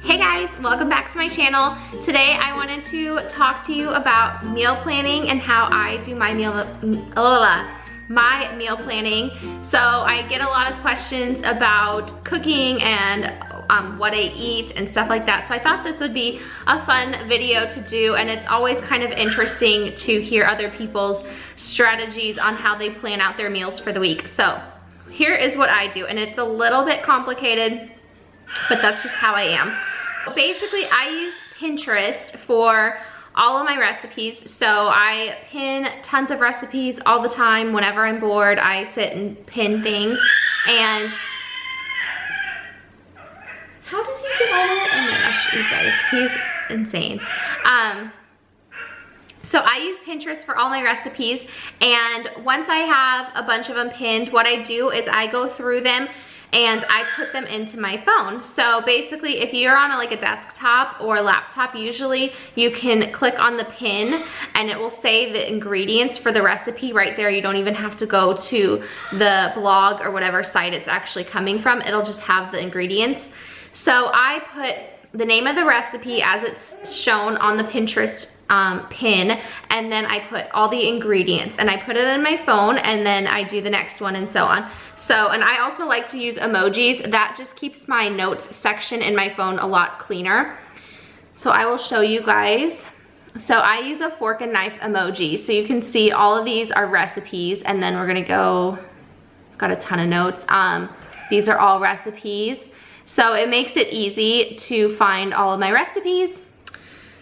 Hey guys, welcome back to my channel. Today I wanted to talk to you about meal planning and how I do my meal planning. So I get a lot of questions about cooking and what I eat and stuff like that. So I thought this would be a fun video to do, and it's always kind of interesting to hear other people's strategies on how they plan out their meals for the week. So here is what I do, and it's a little bit complicated, but that's just how I am. Basically, I use Pinterest for all of my recipes. So I pin tons of recipes all the time. Whenever I'm bored, I sit and pin things. And how did he get all the way? Oh my gosh, you guys, he's insane. So I use Pinterest for all my recipes, and once I have a bunch of them pinned, what I do is I go through them and I put them into my phone. So basically, if you're on like a desktop or laptop, usually you can click on the pin and it will say the ingredients for the recipe right there. You don't even have to go to the blog or whatever site it's actually coming from. It'll just have the ingredients. So I put the name of the recipe as it's shown on the Pinterest pin, and then I put all the ingredients and I put it in my phone, and then I do the next one and so on. So, and I also like to use emojis. That just keeps my notes section in my phone a lot cleaner. So I will show you guys. So I use a fork and knife emoji. So you can see all of these are recipes, and then we're gonna go, got a ton of notes. These are all recipes. So it makes it easy to find all of my recipes.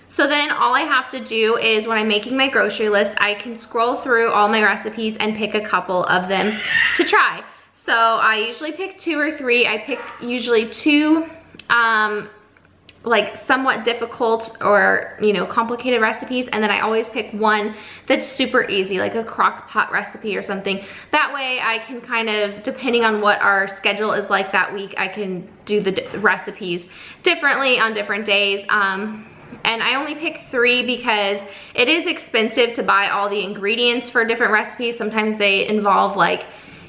So then all I have to do is, when I'm making my grocery list, I can scroll through all my recipes and pick a couple of them to try. So I usually pick 2 or 3. I pick usually 2 like somewhat difficult or, you know, complicated recipes, and then I always pick one that's super easy, like a crock pot recipe or something. That way I can kind of, depending on what our schedule is like that week, I can do the recipes differently on different days. And I only pick 3 because it is expensive to buy all the ingredients for different recipes. Sometimes they involve, like,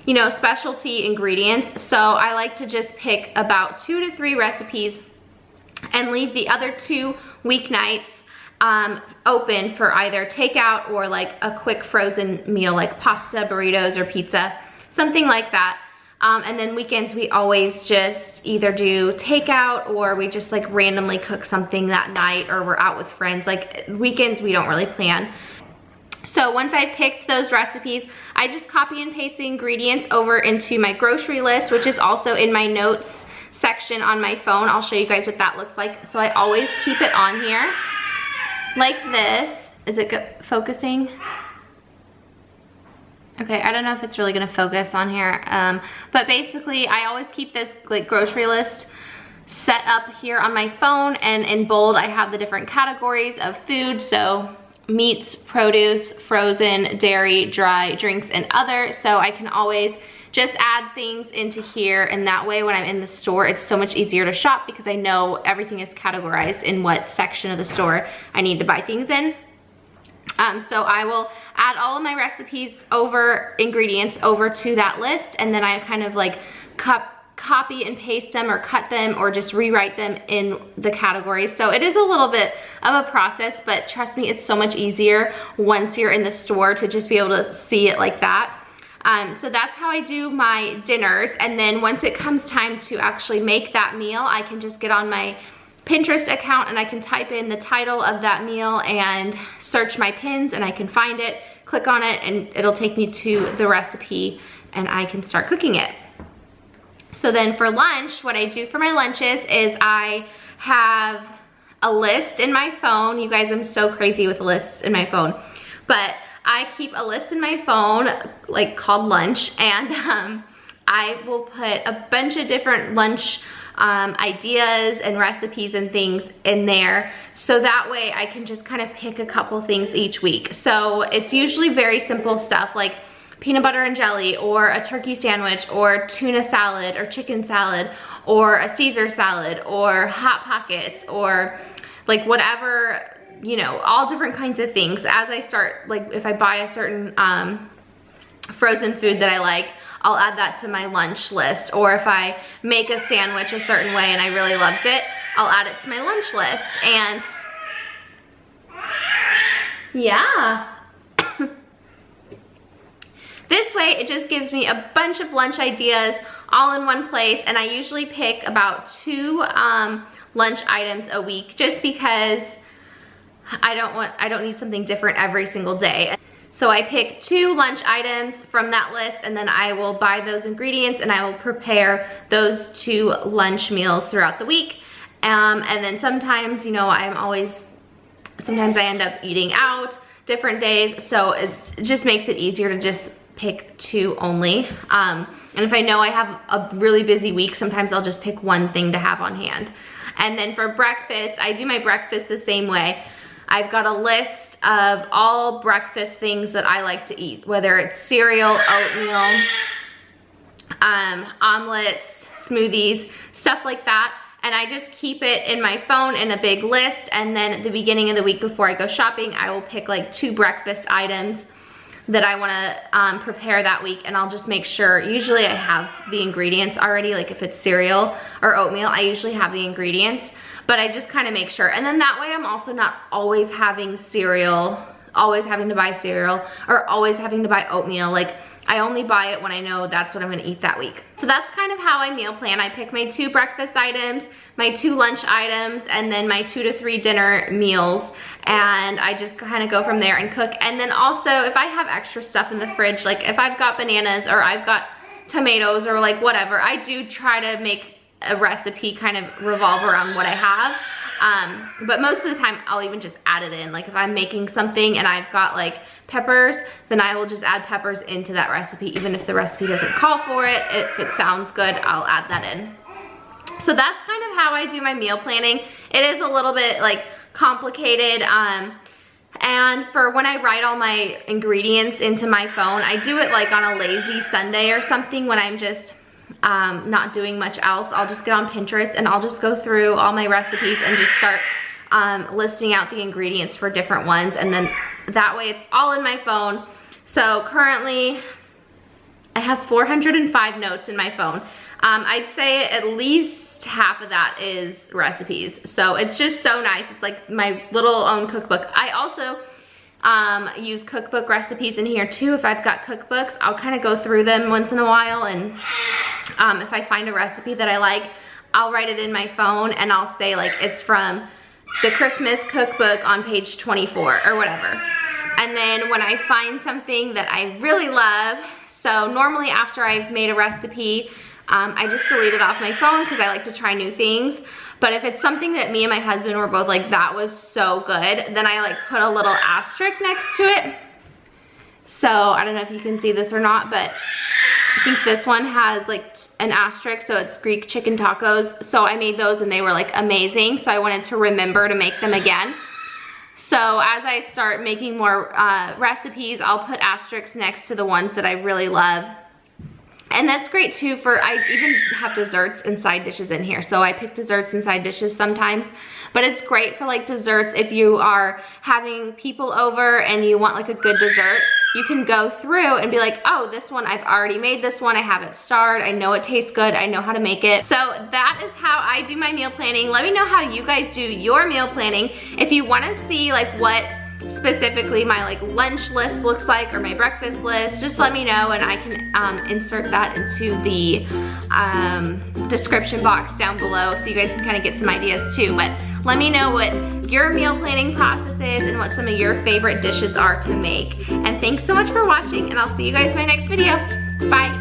you know, specialty ingredients. So I like to just pick about 2 to 3 recipes and leave the other 2 weeknights open for either takeout or like a quick frozen meal, like pasta, burritos, or pizza, something like that. And then weekends we always just either do takeout, or we just like randomly cook something that night, or we're out with friends. Like weekends we don't really plan. So once I've picked those recipes, I just copy and paste the ingredients over into my grocery list, which is also in my notes section on my phone. I'll show you guys what that looks like. So I always keep it on here like this. Is it focusing? Okay, I don't know if it's really gonna focus on here, but basically I always keep this like grocery list set up here on my phone, and in bold I have the different categories of food. So meats, produce, frozen, dairy, dry, drinks, and other. So I can always just add things into here, and that way when I'm in the store, it's so much easier to shop because I know everything is categorized in what section of the store I need to buy things in. So I will add all of my recipes ingredients over to that list, and then I kind of like copy and paste them, or cut them, or just rewrite them in the categories. So it is a little bit of a process, but trust me, it's so much easier once you're in the store to just be able to see it like that. So that's how I do my dinners, and then once it comes time to actually make that meal, I can just get on my Pinterest account and I can type in the title of that meal and search my pins, and I can find it, click on it, and it'll take me to the recipe, and I can start cooking it. So then for lunch, what I do for my lunches is I have a list in my phone. You guys, I'm so crazy with lists in my phone, but I keep a list in my phone like called lunch, and I will put a bunch of different lunch ideas and recipes and things in there, so that way I can just kind of pick a couple things each week. So it's usually very simple stuff like peanut butter and jelly, or a turkey sandwich, or tuna salad, or chicken salad, or a Caesar salad, or Hot Pockets, or like whatever you know, all different kinds of things. As I start, like if I buy a certain frozen food that I like, I'll add that to my lunch list. Or if I make a sandwich a certain way and I really loved it, I'll add it to my lunch list. And yeah. This way, it just gives me a bunch of lunch ideas all in one place, and I usually pick about 2 lunch items a week just because I don't need something different every single day. So I pick 2 lunch items from that list, and then I will buy those ingredients and I will prepare those 2 lunch meals throughout the week. And then sometimes, you know, sometimes I end up eating out different days, so it just makes it easier to just pick 2 only. And if I know I have a really busy week, sometimes I'll just pick 1 thing to have on hand. And then for breakfast, I do my breakfast the same way. I've got a list of all breakfast things that I like to eat, whether it's cereal, oatmeal, omelets, smoothies, stuff like that. And I just keep it in my phone in a big list, and then at the beginning of the week before I go shopping, I will pick like 2 breakfast items that I wanna prepare that week, and I'll just make sure, usually I have the ingredients already, like if it's cereal or oatmeal, I usually have the ingredients, but I just kind of make sure. And then that way I'm also not always having cereal, always having to buy cereal, or always having to buy oatmeal. Like, I only buy it when I know that's what I'm gonna eat that week. So that's kind of how I meal plan. I pick my 2 breakfast items, my 2 lunch items, and then my 2 to 3 dinner meals. And I just kind of go from there and cook. And then also, if I have extra stuff in the fridge, like if I've got bananas or I've got tomatoes or like whatever, I do try to make a recipe kind of revolve around what I have. But most of the time, I'll even just add it in. Like if I'm making something and I've got like peppers, then I will just add peppers into that recipe. Even if the recipe doesn't call for it, if it sounds good, I'll add that in. So that's kind of how I do my meal planning. It is a little bit like complicated, and for when I write all my ingredients into my phone, I do it like on a lazy Sunday or something when I'm just not doing much else. I'll just get on Pinterest and I'll just go through all my recipes and just start listing out the ingredients for different ones, and then that way it's all in my phone. So currently I have 405 notes in my phone. I'd say at least half of that is recipes. So it's just so nice. It's like my little own cookbook. I also use cookbook recipes in here too. If I've got cookbooks, I'll kind of go through them once in a while, and if I find a recipe that I like, I'll write it in my phone and I'll say like it's from the Christmas cookbook on page 24 or whatever. And then when I find something that I really love, so normally after I've made a recipe, I just delete it off my phone because I like to try new things. But if it's something that me and my husband were both like, that was so good, then I like put a little asterisk next to it. So I don't know if you can see this or not, but I think this one has like an asterisk, so it's Greek chicken tacos. So I made those and they were like amazing. So I wanted to remember to make them again. So as I start making more recipes, I'll put asterisks next to the ones that I really love. And that's great too for, I even have desserts and side dishes in here. So I pick desserts and side dishes sometimes, but it's great for like desserts if you are having people over and you want like a good dessert. You can go through and be like, oh, this one, I've already made this one. I have it starred. I know it tastes good. I know how to make it. So that is how I do my meal planning. Let me know how you guys do your meal planning. If you want to see like what specifically my like lunch list looks like or my breakfast list, just let me know and I can insert that into the description box down below so you guys can kind of get some ideas too. But let me know what your meal planning process is and what some of your favorite dishes are to make. And thanks so much for watching, and I'll see you guys in my next video. Bye.